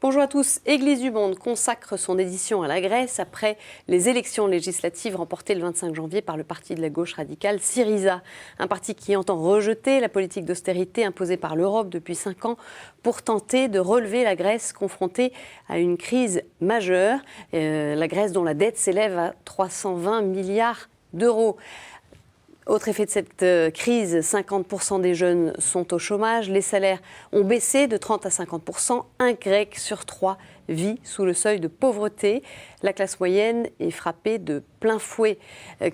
Bonjour à tous. Église du Monde consacre son édition à la Grèce après les élections législatives remportées le 25 janvier par le parti de la gauche radicale Syriza. Un parti qui entend rejeter la politique d'austérité imposée par l'Europe depuis 5 ans pour tenter de relever la Grèce confrontée à une crise majeure. La Grèce dont la dette s'élève à 320 milliards d'euros. Autre effet de cette crise, 50% des jeunes sont au chômage, les salaires ont baissé de 30 à 50%, un Grec sur 3 vit sous le seuil de pauvreté. La classe moyenne est frappée de plein fouet.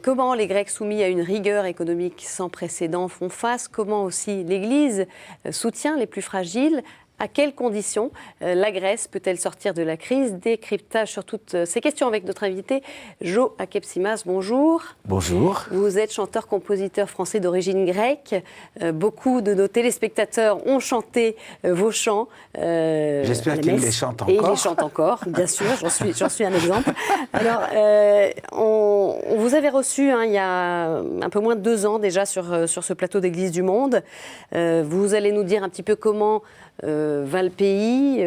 Comment les Grecs soumis à une rigueur économique sans précédent font face? Comment aussi l'Église soutient les plus fragiles? À quelles conditions la Grèce peut-elle sortir de la crise? Décryptage sur toutes ces questions avec notre invité, Jo Akepsimas. Bonjour. Bonjour. Vous êtes chanteur-compositeur français d'origine grecque. Beaucoup de nos téléspectateurs ont chanté vos chants. J'espère qu'ils les chantent encore. Et ils les chantent encore, bien sûr, j'en suis un exemple. Alors, on vous avait reçu il y a un peu moins de 2 ans déjà sur ce plateau d'Église du Monde. Vous allez nous dire un petit peu comment va le pays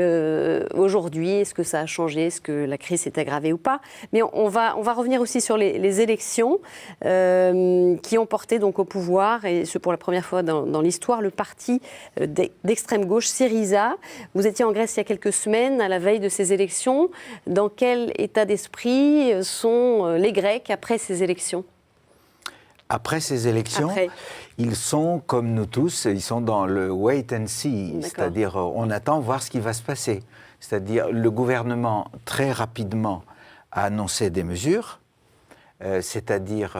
aujourd'hui? Est-ce que ça a changé? Est-ce que la crise s'est aggravée ou pas? Mais on va revenir aussi sur les élections qui ont porté donc au pouvoir, et ce pour la première fois dans l'histoire, le parti d'extrême gauche Syriza. Vous étiez en Grèce il y a quelques semaines, à la veille de ces élections. Dans quel état d'esprit sont les Grecs après ces élections? Après ces élections, ils sont, comme nous tous, ils sont dans le wait and see, c'est-à-dire on attend voir ce qui va se passer. C'est-à-dire le gouvernement, très rapidement, a annoncé des mesures, c'est-à-dire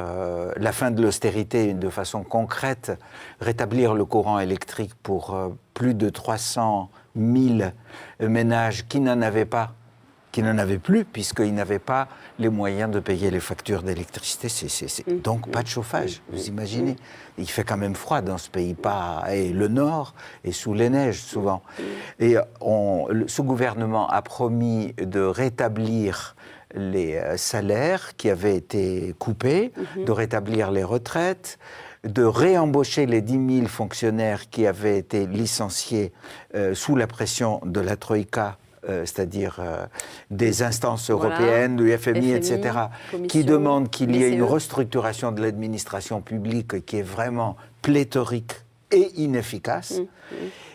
la fin de l'austérité de façon concrète, rétablir le courant électrique pour plus de 300 000 ménages qui n'en avaient pas, qui n'en avaient plus, puisqu'ils n'avaient pas les moyens de payer les factures d'électricité. Donc pas de chauffage, vous imaginez. Il fait quand même froid dans ce pays, et le nord est sous les neiges souvent. Et ce gouvernement a promis de rétablir les salaires qui avaient été coupés, de rétablir les retraites, de réembaucher les 10 000 fonctionnaires qui avaient été licenciés sous la pression de la Troïka, c'est-à-dire des instances européennes, du FMI, etc., qui demandent qu'il y ait une restructuration de l'administration publique qui est vraiment pléthorique et inefficace.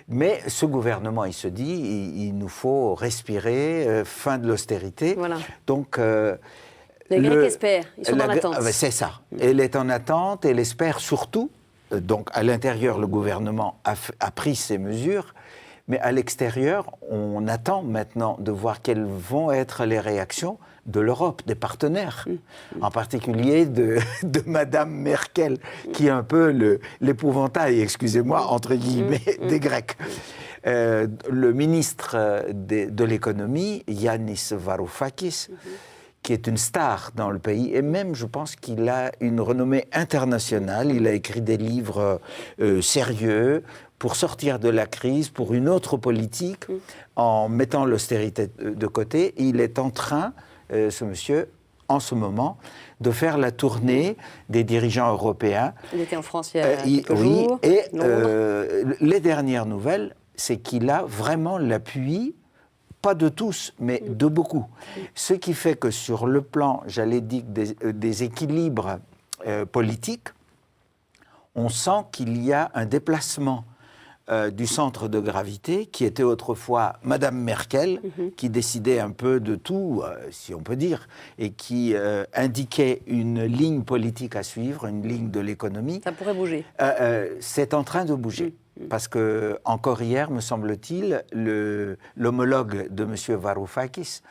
Mais ce gouvernement, il se dit, il nous faut respirer, fin de l'austérité. Voilà. Donc, les Grecs espèrent, ils sont dans l'attente. C'est ça. Elle est en attente, elle espère surtout. Donc, à l'intérieur, le gouvernement a pris ces mesures. Mais à l'extérieur, on attend maintenant de voir quelles vont être les réactions de l'Europe, des partenaires, en particulier de Madame Merkel, qui est un peu l'épouvantail, excusez-moi, entre guillemets, des Grecs. Le ministre de l'économie, Yanis Varoufakis, qui est une star dans le pays, et même, je pense qu'il a une renommée internationale. Il a écrit des livres sérieux pour sortir de la crise, pour une autre politique, en mettant l'austérité de côté. Il est en train, ce monsieur, en ce moment, de faire la tournée des dirigeants européens. Il était en France il y a quelques jours. Et les dernières nouvelles, c'est qu'il a vraiment l'appui, pas de tous, mais de beaucoup. Ce qui fait que sur le plan, j'allais dire, des équilibres politiques, on sent qu'il y a un déplacement du centre de gravité, qui était autrefois Madame Merkel, qui décidait un peu de tout, si on peut dire, et qui indiquait une ligne politique à suivre, une ligne de l'économie. Ça pourrait bouger. C'est en train de bouger. Parce que, encore hier, me semble-t-il, l'homologue de M. Varoufakis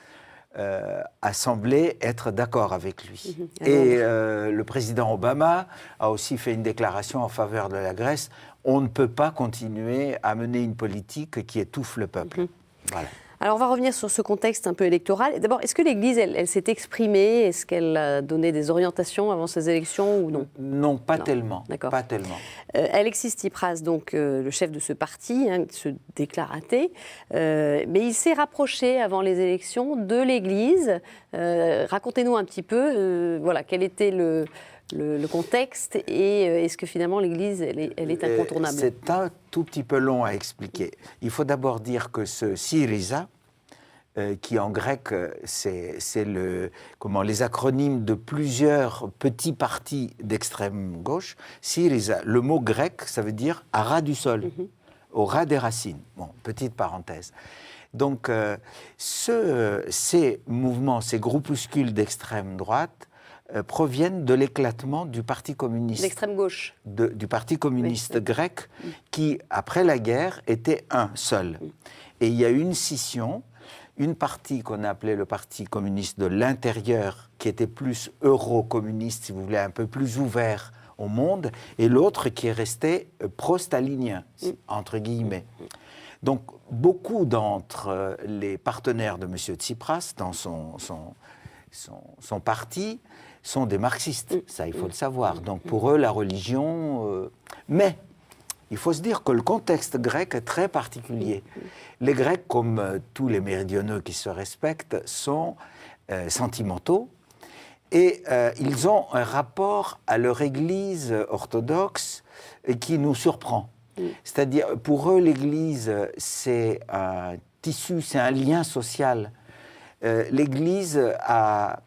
a semblé être d'accord avec lui. Et le président Obama a aussi fait une déclaration en faveur de la Grèce. On ne peut pas continuer à mener une politique qui étouffe le peuple. Voilà. Alors on va revenir sur ce contexte un peu électoral. D'abord, est-ce que l'Église, elle s'est exprimée? Est-ce qu'elle a donné des orientations avant ces élections ou non? Non, pas tellement. D'accord. Pas tellement. Alexis Tsipras, donc le chef de ce parti, se déclare athée, mais il s'est rapproché avant les élections de l'Église. Racontez-nous un petit peu, voilà, quel était le contexte et est-ce que finalement l'Église, elle est incontournable? C'est un tout petit peu long à expliquer. Il faut d'abord dire que ce Syriza, qui en grec, c'est les acronymes de plusieurs petits partis d'extrême gauche. Syriza, le mot grec, ça veut dire à ras du sol, au ras des racines. Bon, petite parenthèse. Donc, ces mouvements, ces groupuscules d'extrême droite, proviennent de l'éclatement du Parti communiste. L'extrême gauche. Du Parti communiste grec, qui, après la guerre, était un seul. Et il y a eu une scission, une partie qu'on a appelée le Parti communiste de l'intérieur, qui était plus euro-communiste, si vous voulez, un peu plus ouvert au monde, et l'autre qui est resté pro-stalinien, entre guillemets. Donc, beaucoup d'entre les partenaires de M. Tsipras, dans son parti, sont des marxistes, ça il faut le savoir. Donc pour eux, la religion... Mais il faut se dire que le contexte grec est très particulier. Les Grecs, comme tous les méridionaux qui se respectent, sont sentimentaux et ils ont un rapport à leur église orthodoxe qui nous surprend. C'est-à-dire, pour eux, l'église, c'est un tissu, c'est un lien social. L'Église a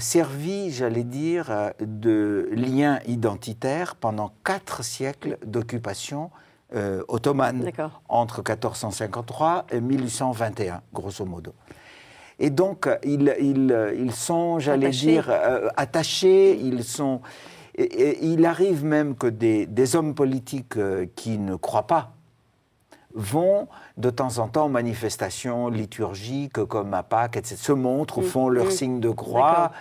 servi, j'allais dire, de lien identitaire pendant 4 siècles d'occupation ottomane, entre 1453 et 1821, grosso modo. Et donc, ils sont, j'allais dire, attachés, il arrive même que des hommes politiques qui ne croient pas vont de temps en temps aux manifestations liturgiques comme à Pâques, etc., se montrent, font leur signe de croix.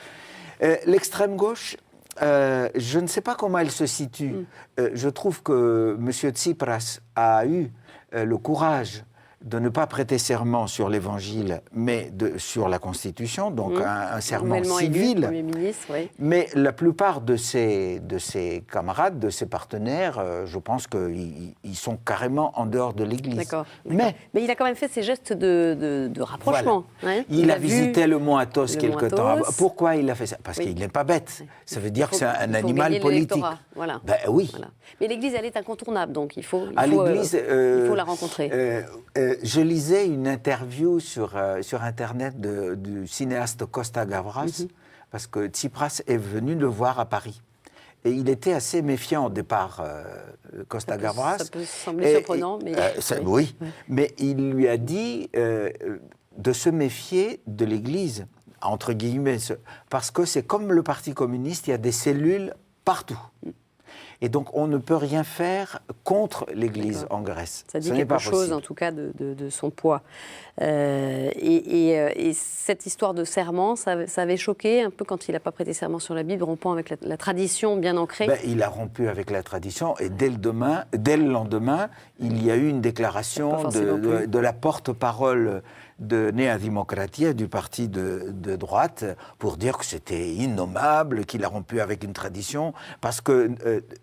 L'extrême gauche, je ne sais pas comment elle se situe. Je trouve que M. Tsipras a eu le courage de ne pas prêter serment sur l'Évangile, mais sur la Constitution, donc un serment civil. Premier ministre, oui. Mais la plupart de ses camarades, de ses partenaires, je pense qu'ils sont carrément en dehors de l'Église. D'accord. Mais il a quand même fait ces gestes de rapprochement. Voilà. Il a visité le mont Athos quelque temps avant. Pourquoi il a fait ça? Parce qu'il n'est pas bête. Ça veut dire que c'est un animal politique. Voilà. Ben oui. Voilà. Mais l'Église, elle est incontournable, donc il faut la rencontrer. Je lisais une interview sur Internet du cinéaste Costa Gavras, parce que Tsipras est venu le voir à Paris. Et il était assez méfiant au départ, Costa Gavras. Ça peut sembler surprenant, mais... oui, mais il lui a dit de se méfier de l'Église, entre guillemets, parce que c'est comme le Parti communiste, il y a des cellules partout. Et donc, on ne peut rien faire contre l'Église en Grèce. Ça dit quelque chose, en tout cas, de son poids. Et cette histoire de serment, ça avait choqué un peu quand il n'a pas prêté serment sur la Bible, rompant avec la tradition bien ancrée. Il a rompu avec la tradition et dès le lendemain, il y a eu une déclaration de la porte-parole de Nea Dimokratia, du parti de droite, pour dire que c'était innommable, qu'il a rompu avec une tradition, parce que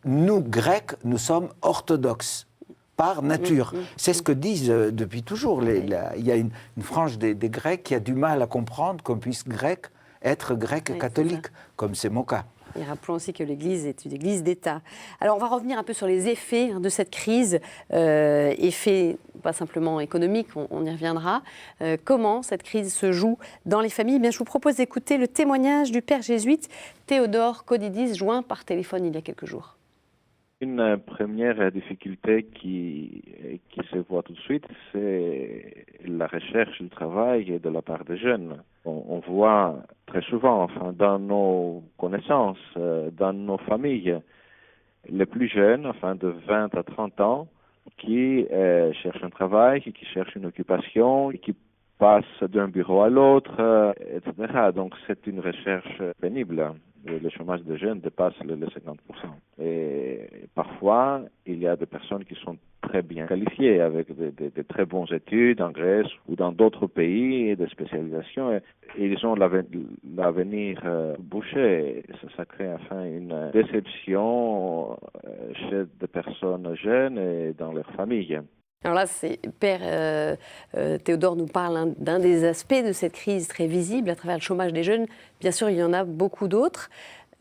nous, Grecs, nous sommes orthodoxes par nature. C'est ce que disent depuis toujours. Il y a une frange des Grecs qui a du mal à comprendre qu'on puisse être grec catholique, comme c'est mon cas. Et rappelons aussi que l'Église est une Église d'État. Alors, on va revenir un peu sur les effets de cette crise, effets pas simplement économiques, on y reviendra. Comment cette crise se joue dans les familles? Je vous propose d'écouter le témoignage du père jésuite Théodore Kodidis, joint par téléphone il y a quelques jours. Une première difficulté qui se voit tout de suite, c'est la recherche du travail de la part des jeunes. On voit très souvent, dans nos connaissances, dans nos familles, les plus jeunes, de 20 à 30 ans, qui cherchent un travail, qui cherchent une occupation, qui passent d'un bureau à l'autre, etc. Donc c'est une recherche pénible. Le chômage des jeunes dépasse les 50%. Et parfois, il y a des personnes qui sont très bien qualifiés, avec de très bonnes études en Grèce ou dans d'autres pays, de spécialisation. Et ils ont l'avenir bouché. Ça crée enfin une déception chez des personnes jeunes et dans leurs familles. Alors là, Père Théodore nous parle d'un des aspects de cette crise très visible à travers le chômage des jeunes. Bien sûr, il y en a beaucoup d'autres.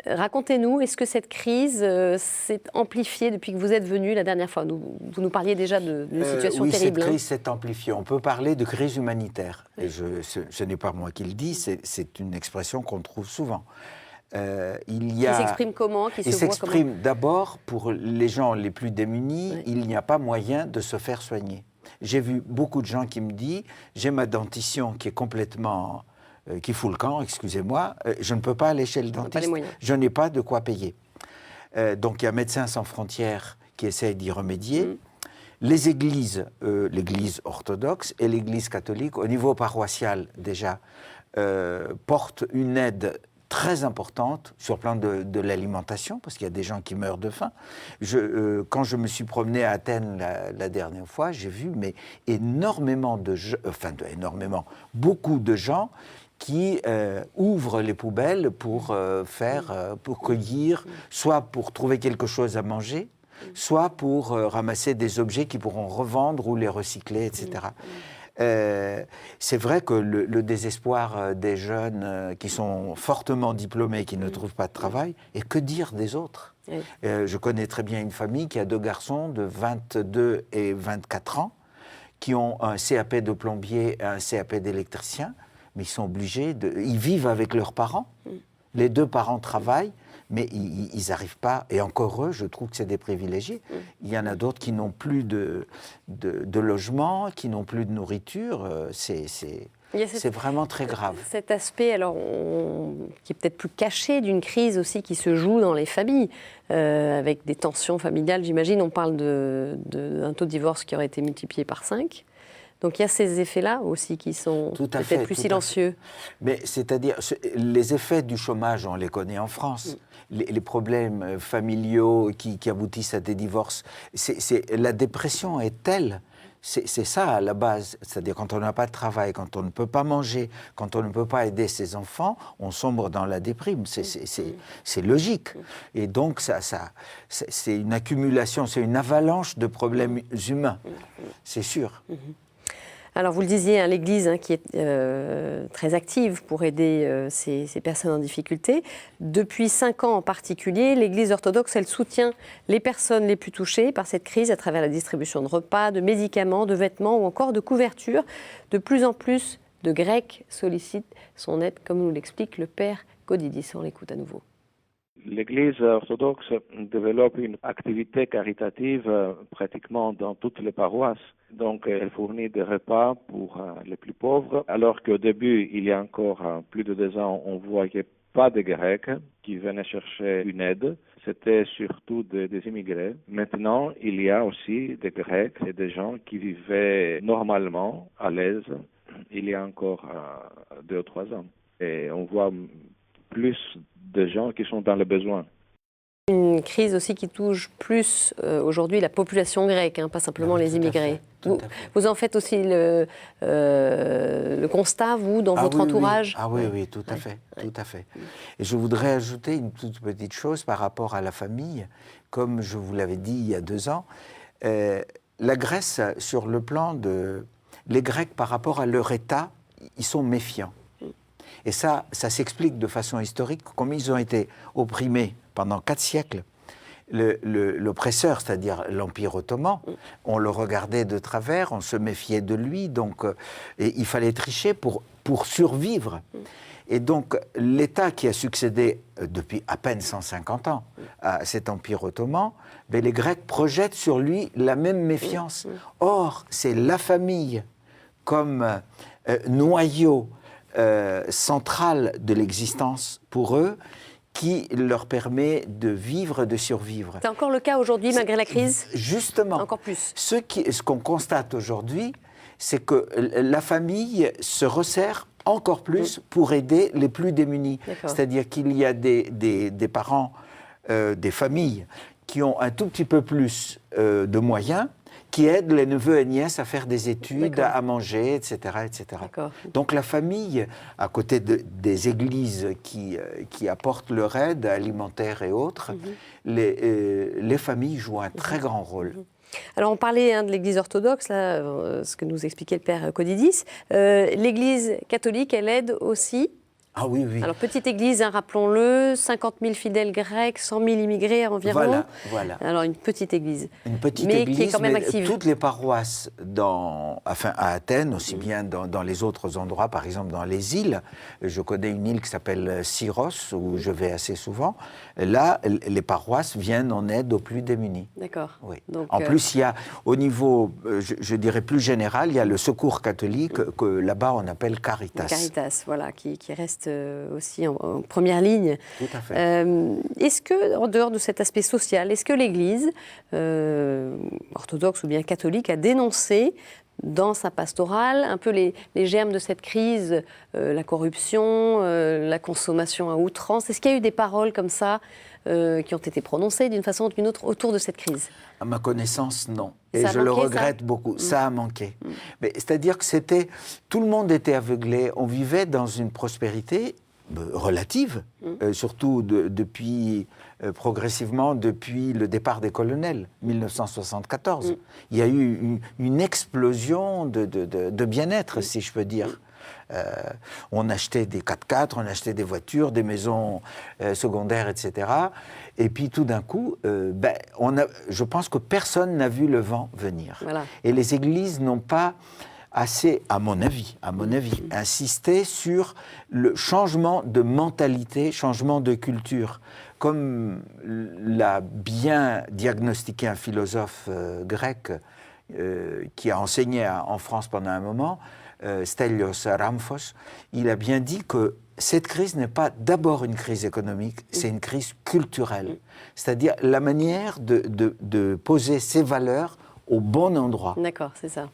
Racontez-nous, est-ce que cette crise s'est amplifiée depuis que vous êtes venu la dernière fois? Vous nous parliez déjà d'une situation oui, terrible. Oui, cette crise s'est amplifiée. On peut parler de crise humanitaire. Et ce n'est pas moi qui le dis, c'est une expression qu'on trouve souvent. Qui s'exprime comment? Il s'exprime d'abord pour les gens les plus démunis, il n'y a pas moyen de se faire soigner. J'ai vu beaucoup de gens qui me disent, j'ai ma dentition qui est complètement... qui fout le camp, excusez-moi, je ne peux pas aller chez le dentiste, je n'ai pas de quoi payer. Donc il y a Médecins sans frontières qui essayent d'y remédier. Les églises, l'église orthodoxe et l'église catholique, au niveau paroissial déjà, portent une aide très importante sur le plan de l'alimentation, parce qu'il y a des gens qui meurent de faim. Quand je me suis promené à Athènes la dernière fois, j'ai vu beaucoup de gens qui ouvrent les poubelles pour cueillir, soit pour trouver quelque chose à manger, soit pour ramasser des objets qu'ils pourront revendre ou les recycler, etc. C'est vrai que le désespoir des jeunes qui sont fortement diplômés, qui ne trouvent pas de travail, et que dire des autres? Je connais très bien une famille qui a 2 garçons de 22 et 24 ans, qui ont un CAP de plombier et un CAP d'électricien, mais ils sont obligés ils vivent avec leurs parents. Les 2 parents travaillent, mais ils n'arrivent pas, et encore eux, je trouve que c'est des privilégiés. Il y en a d'autres qui n'ont plus de logement, qui n'ont plus de nourriture. C'est vraiment très grave. Cet aspect, alors, qui est peut-être plus caché d'une crise aussi qui se joue dans les familles, avec des tensions familiales, j'imagine. On parle d'un taux de divorce qui aurait été multiplié par 5. Donc il y a ces effets-là aussi qui sont peut-être plus silencieux. Mais c'est-à-dire, les effets du chômage, on les connaît en France. Les problèmes familiaux qui aboutissent à des divorces, la dépression est telle, c'est ça à la base. C'est-à-dire quand on n'a pas de travail, quand on ne peut pas manger, quand on ne peut pas aider ses enfants, on sombre dans la déprime. C'est logique. Et donc c'est une accumulation, c'est une avalanche de problèmes humains, c'est sûr. Alors vous le disiez, l'Église qui est très active pour aider ces personnes en difficulté. Depuis 5 ans en particulier, l'Église orthodoxe, elle soutient les personnes les plus touchées par cette crise à travers la distribution de repas, de médicaments, de vêtements ou encore de couvertures. De plus en plus de Grecs sollicitent son aide, comme nous l'explique le Père Kodidis. On l'écoute à nouveau. L'Église orthodoxe développe une activité caritative pratiquement dans toutes les paroisses. Donc, elle fournit des repas pour les plus pauvres, alors qu'au début, il y a encore plus de 2 ans, on ne voyait pas de Grecs qui venaient chercher une aide. C'était surtout des immigrés. Maintenant, il y a aussi des Grecs et des gens qui vivaient normalement, à l'aise, il y a encore 2 ou 3 ans. Et on voit plus de gens qui sont dans le besoin. Une crise aussi qui touche plus aujourd'hui la population grecque, pas simplement les immigrés. Vous en faites aussi le constat, vous, dans votre entourage? Oui, tout à fait, tout à fait. Et je voudrais ajouter une toute petite chose par rapport à la famille. Comme je vous l'avais dit il y a 2 ans, la Grèce, sur le plan les Grecs, par rapport à leur État, ils sont méfiants. Et ça s'explique de façon historique, comme ils ont été opprimés pendant 4 siècles. L'oppresseur, c'est-à-dire l'Empire ottoman, on le regardait de travers, on se méfiait de lui, donc et il fallait tricher pour survivre. Et donc l'État qui a succédé depuis à peine 150 ans à cet Empire ottoman, les Grecs projettent sur lui la même méfiance. Or, c'est la famille comme noyau centrale de l'existence pour eux qui leur permet de vivre, de survivre. C'est encore le cas aujourd'hui malgré la crise? Justement. Encore plus. Ce qu'on constate aujourd'hui, c'est que la famille se resserre encore plus pour aider les plus démunis. C'est-à-dire qu'il y a des parents, des familles qui ont un tout petit peu plus de moyens qui aident les neveux et nièces à faire des études, à manger, etc. etc. Donc la famille, à côté des églises qui apportent leur aide alimentaire et autres, les familles jouent un très grand rôle. Alors on parlait de l'Église orthodoxe, là, ce que nous expliquait le père Kodidis. L'Église catholique, elle aide aussi. Ah oui, oui. Alors, petite église, rappelons-le, 50 000 fidèles grecs, 100 000 immigrés environ. Voilà. Alors, une petite église. Une petite mais église, qui est quand même active. Toutes les paroisses, à Athènes, aussi bien dans les autres endroits, par exemple dans les îles. Je connais une île qui s'appelle Syros, où je vais assez souvent. Là, les paroisses viennent en aide aux plus démunis. D'accord. Oui. Donc, en plus, il y a, au niveau, je dirais plus général, il y a le secours catholique que là-bas on appelle Caritas. Caritas, voilà, qui reste aussi en première ligne. Tout à fait. Est-ce que, en dehors de cet aspect social, est-ce que l'Église, orthodoxe ou bien catholique, a dénoncé dans sa pastorale un peu les germes de cette crise, la corruption, la consommation à outrance? Est-ce qu'il y a eu des paroles comme ça qui ont été prononcées d'une façon ou d'une autre autour de cette crise? À ma connaissance, non. Et je le regrette beaucoup. Ça a manqué. Mais c'est-à-dire que tout le monde était aveuglé. On vivait dans une prospérité relative, surtout progressivement depuis le départ des colonels, 1974. Il y a eu une explosion de bien-être, si je peux dire. On achetait des 4x4, on achetait des voitures, des maisons secondaires, etc. Et puis tout d'un coup, je pense que personne n'a vu le vent venir. Voilà. Et les églises n'ont pas assez, à mon avis, insisté sur le changement de mentalité, changement de culture. Comme l'a bien diagnostiqué un philosophe grec qui a enseigné en France pendant un moment, Stelios Ramphos, il a bien dit que cette crise n'est pas d'abord une crise économique, c'est une crise culturelle. C'est-à-dire la manière de poser ses valeurs au bon endroit. D'accord, c'est ça.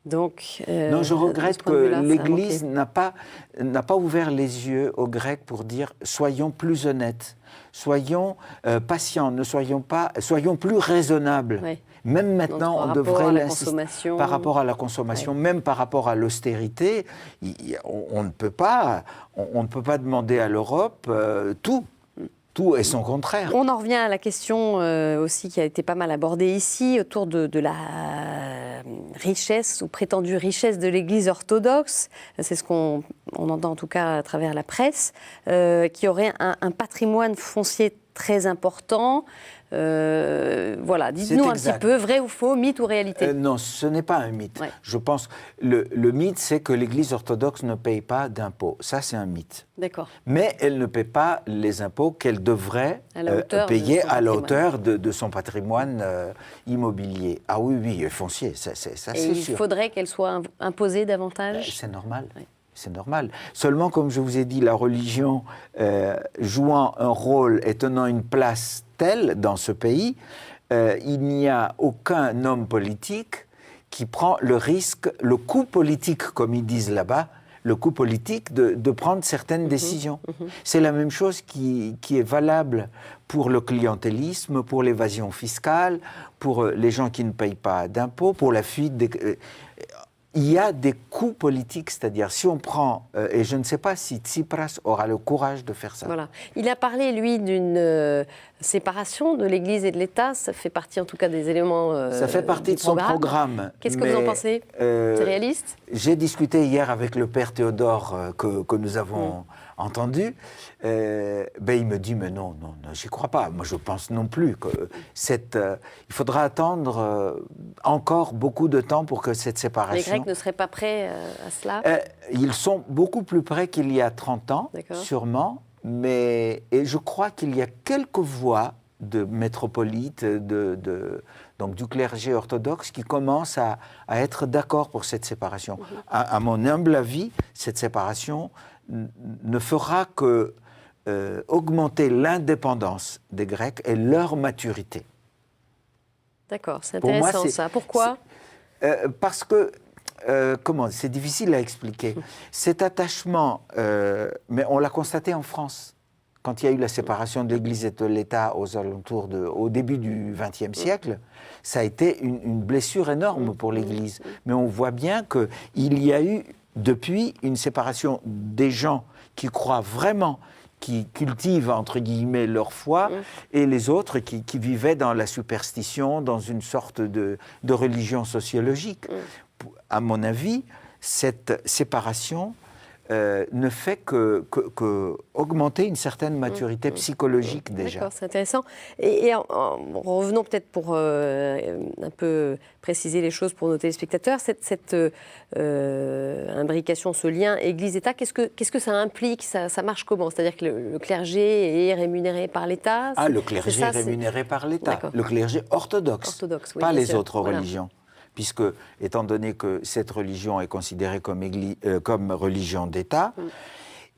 Donc, non, je regrette que l'Église n'a pas ouvert les yeux aux Grecs pour dire soyons plus honnêtes, soyons patients, soyons plus raisonnables. Oui. Même maintenant, on devrait l'insister par rapport à la consommation, même par rapport à l'austérité. On ne peut pas demander à l'Europe tout. Tout et son contraire. On en revient à la question aussi qui a été pas mal abordée ici, autour de la richesse ou prétendue richesse de l'Église orthodoxe. C'est ce qu'on entend en tout cas à travers la presse, qui aurait un patrimoine foncier très important. Voilà, dites-nous un petit peu, vrai ou faux, mythe ou réalité? Non, ce n'est pas un mythe. Ouais. Je pense le mythe, c'est que l'Église orthodoxe ne paye pas d'impôts. Ça, c'est un mythe. D'accord. Mais elle ne paie pas les impôts qu'elle devrait payer à la hauteur de son patrimoine immobilier. Ah oui, foncier, ça c'est sûr. Et il faudrait qu'elle soit imposée davantage? C'est normal. Ouais. C'est normal. Seulement, comme je vous ai dit, la religion jouant un rôle et tenant une place telle dans ce pays, il n'y a aucun homme politique qui prend le risque, le coût politique, comme ils disent là-bas, le coût politique de prendre certaines décisions. C'est la même chose qui est valable pour le clientélisme, pour l'évasion fiscale, pour les gens qui ne payent pas d'impôts, pour la fuite des... Il y a des coûts politiques, c'est-à-dire si on prend, et je ne sais pas si Tsipras aura le courage de faire ça. Voilà. Il a parlé, lui, d'une séparation de l'Église et de l'État. Ça fait partie, en tout cas, des éléments ça fait partie de son programme. Qu'est-ce que vous en pensez? C'est réaliste? J'ai discuté hier avec le père Théodore que nous avons entendu. Il me dit, mais non, j'y crois pas. Moi, je pense non plus que il faudra attendre encore beaucoup de temps pour que cette séparation... Les Grecs ne seraient pas prêts à cela? Ils sont beaucoup plus prêts qu'il y a 30 ans, sûrement. Et je crois qu'il y a quelques voix de métropolites, donc du clergé orthodoxe, qui commencent à être d'accord pour cette séparation. À mon humble avis, cette séparation ne fera que augmenter l'indépendance des Grecs et leur maturité. D'accord, c'est intéressant ça. Pourquoi? Parce que, c'est difficile à expliquer. Cet attachement, mais on l'a constaté en France. quand il y a eu la séparation de l'Église et de l'État au début du XXe siècle, ça a été une blessure énorme pour l'Église. Mais on voit bien qu'il y a eu, depuis, une séparation des gens qui croient vraiment, qui cultivent, entre guillemets, leur foi, et les autres qui vivaient dans la superstition, dans une sorte de religion sociologique. À mon avis, cette séparation ne fait que augmenter une certaine maturité psychologique déjà. D'accord, c'est intéressant. Et en revenons peut-être pour un peu préciser les choses pour nos téléspectateurs, cette imbrication, ce lien Église-État, qu'est-ce que ça implique, ça marche comment? C'est-à-dire que le clergé est rémunéré par l'État? Ah, le clergé est rémunéré par l'État, le clergé orthodoxe, oui, pas les sûr. autres religions. Puisque, étant donné que cette religion est considérée comme religion d'État,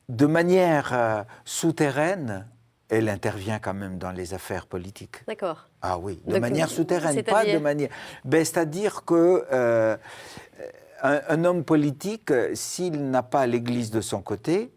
de manière souterraine, elle intervient quand même dans les affaires politiques. D'accord. Ah oui, de manière souterraine, pas de manière... c'est-à-dire que un homme politique, s'il n'a pas l'Église de son côté,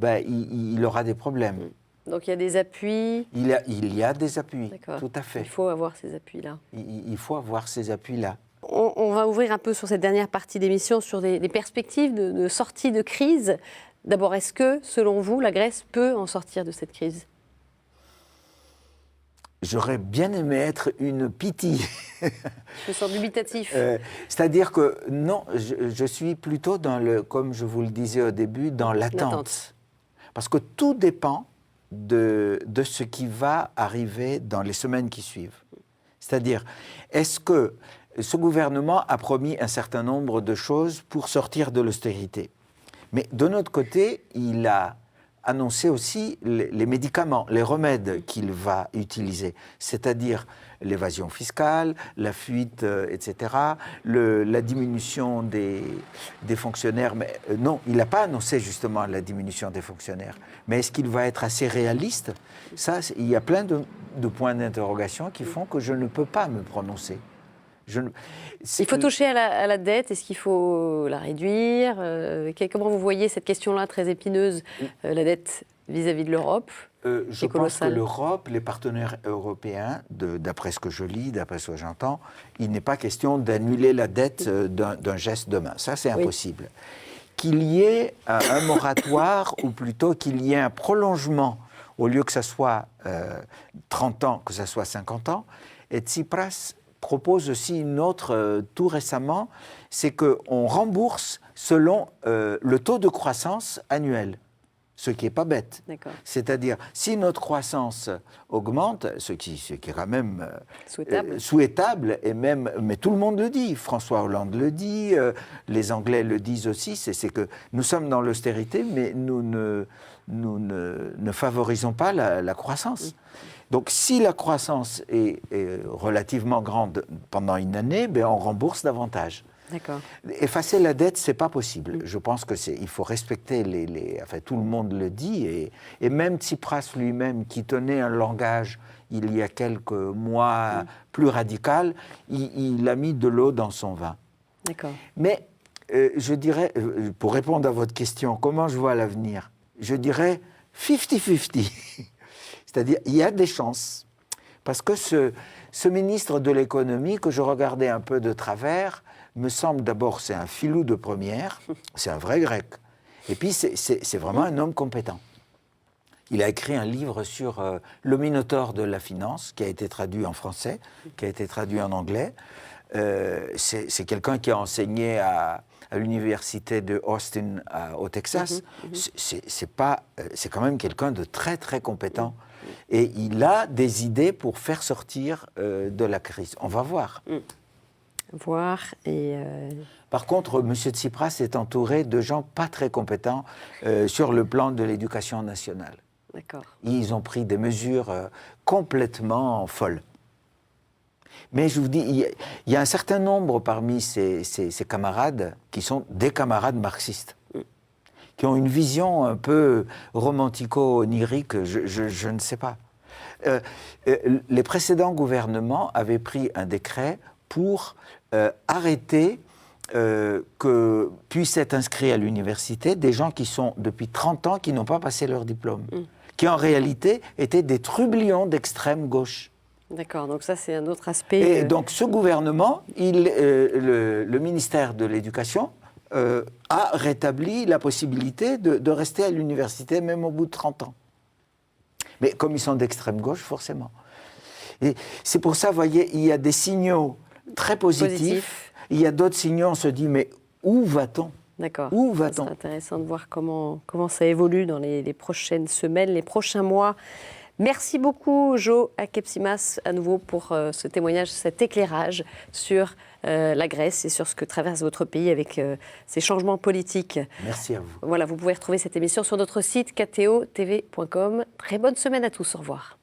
il aura des problèmes. Donc il y a des appuis. Il y a des appuis, tout à fait. Il faut avoir ces appuis-là. Il faut avoir ces appuis-là. On va ouvrir un peu sur cette dernière partie d'émission sur des perspectives de sortie de crise. D'abord, est-ce que, selon vous, la Grèce peut en sortir de cette crise? J'aurais bien aimé être une pitié. Je me sens dubitatif. C'est-à-dire que non, je suis plutôt comme je vous le disais au début, dans l'attente. Parce que tout dépend de ce qui va arriver dans les semaines qui suivent. C'est-à-dire, est-ce que ce gouvernement a promis un certain nombre de choses pour sortir de l'austérité? Mais de notre côté, il a annoncé aussi les médicaments, les remèdes qu'il va utiliser, c'est-à-dire l'évasion fiscale, la fuite, etc., la diminution des fonctionnaires. Mais non, il n'a pas annoncé justement la diminution des fonctionnaires. Mais est-ce qu'il va être assez réaliste? Ça, il y a plein de points d'interrogation qui font que je ne peux pas me prononcer. Il faut toucher à la dette, est-ce qu'il faut la réduire? Comment vous voyez cette question-là très épineuse, la dette vis-à-vis de l'Europe? Je pense que l'Europe, les partenaires européens, d'après ce que je lis, d'après ce que j'entends, il n'est pas question d'annuler la dette d'un geste de main. Ça, c'est impossible. Oui. Qu'il y ait un moratoire, ou plutôt qu'il y ait un prolongement, au lieu que ça soit 30 ans, que ça soit 50 ans, et Tsipras propose aussi une autre, tout récemment, c'est qu'on rembourse selon le taux de croissance annuel, ce qui n'est pas bête. C'est-à-dire, si notre croissance augmente, ce qui est quand même souhaitable, et même, mais tout le monde le dit, François Hollande le dit, les Anglais le disent aussi, c'est que nous sommes dans l'austérité, mais nous ne favorisons pas la croissance. Donc, si la croissance est relativement grande pendant une année, on rembourse davantage. D'accord. Effacer la dette, c'est pas possible. Je pense il faut respecter enfin, tout le monde le dit, et même Tsipras lui-même, qui tenait un langage il y a quelques mois plus radical, il a mis de l'eau dans son vin. D'accord. Mais je dirais, pour répondre à votre question, comment je vois l'avenir, je dirais 50-50. C'est-à-dire, il y a des chances. Parce que ce ministre de l'économie, que je regardais un peu de travers, me semble d'abord, c'est un filou de première, c'est un vrai grec. Et puis, c'est vraiment un homme compétent. Il a écrit un livre sur le Minotaure de la finance, qui a été traduit en français, qui a été traduit en anglais. C'est quelqu'un qui a enseigné à l'université de Austin au Texas. C'est quand même quelqu'un de très, très compétent. Et il a des idées pour faire sortir de la crise. On va voir. Par contre, M. Tsipras est entouré de gens pas très compétents sur le plan de l'éducation nationale. D'accord. Ils ont pris des mesures complètement folles. Mais je vous dis, il y a un certain nombre parmi ces camarades qui sont des camarades marxistes, qui ont une vision un peu romantico-onirique, je ne sais pas. Les précédents gouvernements avaient pris un décret pour arrêter que puissent être inscrits à l'université des gens qui sont depuis 30 ans qui n'ont pas passé leur diplôme. qui en réalité étaient des trublions d'extrême gauche. D'accord, donc ça c'est un autre aspect. Et donc ce gouvernement, le ministère de l'Éducation a rétabli la possibilité de rester à l'université même au bout de 30 ans. Mais comme ils sont d'extrême gauche, forcément. Et c'est pour ça, vous voyez, il y a des signaux très positifs. Il y a d'autres signaux, on se dit, mais où va-t-on ? D'accord. Où va-t-on ? C'est intéressant de voir comment ça évolue dans les prochaines semaines, les prochains mois. Merci beaucoup, Jo Akepsimas, à nouveau pour ce témoignage, cet éclairage sur la Grèce et sur ce que traverse votre pays avec ces changements politiques. Merci à vous. Voilà, vous pouvez retrouver cette émission sur notre site ktotv.com. Très bonne semaine à tous, au revoir.